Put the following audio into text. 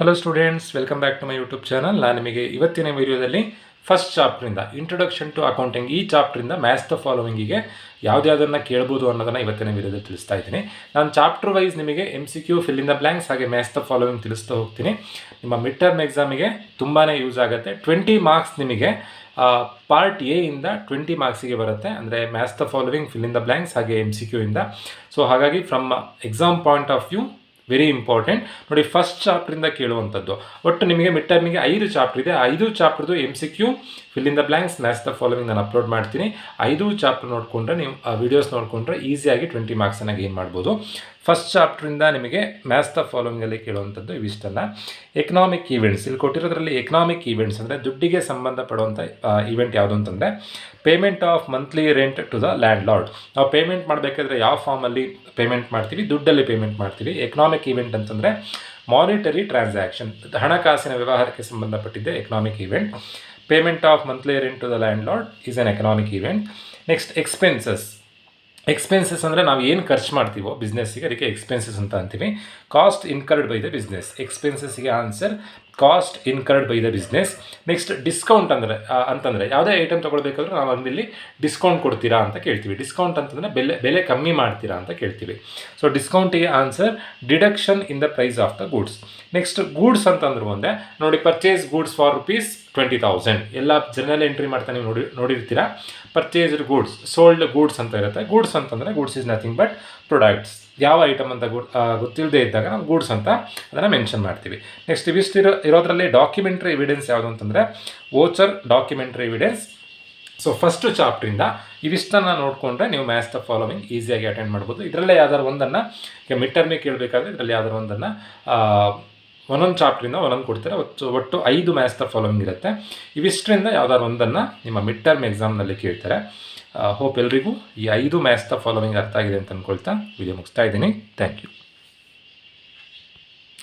Hello students, welcome back to my YouTube channel. ನಾನು ನಿಮಗೆ ಇವತ್ತಿನ ವಿಡಿಯೋದಲ್ಲಿ ಫಸ್ಟ್ ಚಾಪ್ಟ್ರಿಂದ ಇಂಟ್ರೊಡಕ್ಷನ್ ಟು ಅಕೌಂಟಿಂಗ್ ಈ ಚಾಪ್ಟ್ರಿಂದ ಮ್ಯಾಥ್ಸ್ ದ ಫಾಲೋವಿಂಗಿಗೆ ಯಾವುದ್ಯಾವುದನ್ನು ಕೇಳ್ಬೋದು ಅನ್ನೋದನ್ನು ಇವತ್ತಿನ ವಿಡಿಯೋದಲ್ಲಿ ತಿಳಿಸ್ತಾ ಇದ್ದೀನಿ. ನಾನು ಚಾಪ್ಟರ್ ವೈಸ್ ನಿಮಗೆ MCQ, fill in the blanks ಹಾಗೆ ಮ್ಯಾಥ್ಸ್ ದ ಫಾಲೋವಿಂಗ್ ತಿಳಿಸ್ತಾ ಹೋಗ್ತೀನಿ. ನಿಮ್ಮ ಮಿಡ್ ಟರ್ಮ್ ಎಕ್ಸಾಮಿಗೆ ತುಂಬಾ ಯೂಸ್ ಆಗುತ್ತೆ. 20 ಮಾರ್ಕ್ಸ್ ನಿಮಗೆ ಪಾರ್ಟ್ ಎ ಇಂದ 20 ಮಾರ್ಕ್ಸಿಗೆ ಬರುತ್ತೆ, ಅಂದರೆ maths the following, fill in the blanks ಹಾಗೆ MCQ ಇಂದ. ಸೊ ಹಾಗಾಗಿ from exam point of view very important. ನೋಡಿ, ಫಸ್ಟ್ ಚಾಪ್ಟ್ರಿಂದ ಕೇಳುವಂಥದ್ದು. ಒಟ್ಟು ನಿಮಗೆ ಮಿಡ್ ಟರ್ಮಿಗೆ 5 ಚಾಪ್ಟರ್ ಇದೆ. 5 ಚಾಪ್ಟರ್ದು MCQ, fill in the blanks, maths the following ನಾನು ಅಪ್ಲೋಡ್ ಮಾಡ್ತೀನಿ. 5 ಚಾಪ್ಟರ್ ನೋಡಿಕೊಂಡ್ರೆ, ನೀವು ವೀಡಿಯೋಸ್ ನೋಡಿಕೊಂಡ್ರೆ ಈಸಿಯಾಗಿ 20 ಮಾರ್ಕ್ಸನ್ನು ಗೇನ್ ಮಾಡ್ಬೋದು. ಫಸ್ಟ್ ಚಾಪ್ಟ್ರಿಂದ ನಿಮಗೆ ಮ್ಯಾಥ್ಸ್ ದ ಫಾಲೋವಿಂಗಲ್ಲಿ ಕೇಳುವಂಥದ್ದು ಇವಿಷ್ಟಲ್ಲ. ಎಕನಾಮಿಕ್ ಈವೆಂಟ್ಸ್, ಇಲ್ಲಿ ಕೊಟ್ಟಿರೋದ್ರಲ್ಲಿ ಎಕನಾಮಿಕ್ ಈವೆಂಟ್ಸ್ ಅಂದರೆ ದುಡ್ಡಿಗೆ ಸಂಬಂಧಪಡುವಂಥ ಈವೆಂಟ್ ಯಾವುದು ಅಂತಂದರೆ payment of monthly rent to the landlord. ನಾವು ಪೇಮೆಂಟ್ ಮಾಡಬೇಕಾದ್ರೆ ಯಾವ ಫಾರ್ಮಲ್ಲಿ ಪೇಮೆಂಟ್ ಮಾಡ್ತೀವಿ? ದುಡ್ಡಲ್ಲಿ ಪೇಮೆಂಟ್ ಮಾಡ್ತೀವಿ. ಎಕನಾಮಿಕ್ ಈವೆಂಟ್ ಅಂತಂದರೆ ಮಾನಿಟರಿ ಟ್ರಾನ್ಸಾಕ್ಷನ್, ಹಣಕಾಸಿನ ವ್ಯವಹಾರಕ್ಕೆ ಸಂಬಂಧಪಟ್ಟಿದ್ದೆ economic event. Payment of monthly rent to the landlord is an economic event. Next expenses ಅಂದರೆ ನಾವು ಏನು ಖರ್ಚು ಮಾಡ್ತೀವೋ ಬಿಸ್ನೆಸ್ಸಿಗೆ, ಅದಕ್ಕೆ ಎಕ್ಸ್ಪೆನ್ಸಸ್ ಅಂತ ಅಂತೀವಿ. Cost incurred by the business, ಎಕ್ಸ್ಪೆನ್ಸಸ್ಸಿಗೆ answer cost incurred by the business. Next discount ಅಂತಂದರೆ ಯಾವುದೇ ಐಟಮ್ ತೊಗೊಳ್ಬೇಕಾದ್ರೂ ನಾವು ಅಂಗಡಿಯಲ್ಲಿ ಡಿಸ್ಕೌಂಟ್ ಕೊಡ್ತೀರಾ ಅಂತ ಕೇಳ್ತೀವಿ. ಡಿಸ್ಕೌಂಟ್ ಅಂತಂದರೆ ಬೆಲೆ ಕಮ್ಮಿ ಮಾಡ್ತೀರಾ ಅಂತ ಕೇಳ್ತೀವಿ. ಸೊ ಡಿಸ್ಕೌಂಟಿಗೆ answer deduction in the price of the goods. Next goods ಅಂತಂದ್ರೆ ಒಂದೇ ನೋಡಿ, ಪರ್ಚೇಸ್ ಗೂಡ್ಸ್ ಫಾರ್ ₹20,000 ಎಲ್ಲ ಜರ್ನಲ್ ಎಂಟ್ರಿ ಮಾಡ್ತಾ ನೀವು ನೋಡಿರ್ತೀರಾ. ಪರ್ಚೇಸ್ಡ್ ಗೂಡ್ಸ್, ಸೋಲ್ಡ್ ಗೂಡ್ಸ್ ಅಂತ ಇರುತ್ತೆ. ಗೂಡ್ಸ್ ಅಂತಂದರೆ goods is nothing but products. ಯಾವ ಐಟಮ್ ಅಂತ ಗೊತ್ತಿಲ್ಲದೆ ಇದ್ದಾಗ ನಾವು ಗೂಡ್ಸ್ ಅಂತ ಅದನ್ನು ಮೆನ್ಷನ್ ಮಾಡ್ತೀವಿ. ನೆಕ್ಸ್ಟ್ ಇರೋದ್ರಲ್ಲಿ ಡಾಕ್ಯುಮೆಂಟ್ರಿ ಎವಿಡೆನ್ಸ್ ಯಾವುದು ಅಂತಂದರೆ voucher documentary evidence. So first ಚಾಪ್ಟ್ರಿಂದ ಇವಿಷ್ಟನ್ನು ನೋಡಿಕೊಂಡ್ರೆ ನೀವು ಮ್ಯಾಥ್ಸ್ ದ ಫಾಲೋವಿಂಗ್ ಈಸಿಯಾಗಿ ಅಟೆಂಡ್ ಮಾಡ್ಬೋದು. ಇದರಲ್ಲೇ ಯಾವ್ದಾದ್ರು ಒಂದನ್ನು ಈಗ ಮಿಡ್ ಟರ್ಮಿಗೆ ಕೇಳಬೇಕಾದ್ರೆ ಇದರಲ್ಲಿ ಯಾವ್ದಾದ್ರು ಒಂದನ್ನು ಒಂದೊಂದು ಚಾಪ್ಟ್ರಿಂದ ಒಂದೊಂದು ಕೊಡ್ತಾರೆ. ಒಟ್ಟು 5 ಮ್ಯಾಥ್ಸ್ ದ ಫಾಲೋವಿಂಗ್ ಇರುತ್ತೆ. ಇವಿಷ್ಟರಿಂದ ಯಾವ್ದಾದ್ರು ಒಂದನ್ನು ನಿಮ್ಮ ಮಿಡ್ ಟರ್ಮ್ ಎಕ್ಸಾಮ್ನಲ್ಲಿ ಕೇಳ್ತಾರೆ. ಹೋಪ್ ಎಲ್ರಿಗೂ ಈ 5 ಮ್ಯಾಥ್ಸ್ ದ ಫಾಲೋವಿಂಗ್ ಅರ್ಥ ಆಗಿದೆ ಅಂತ ಅಂದ್ಕೊಳ್ತಾ ವಿಡಿಯೋ ಮುಗಿಸ್ತಾ ಇದ್ದೀನಿ. Thank you.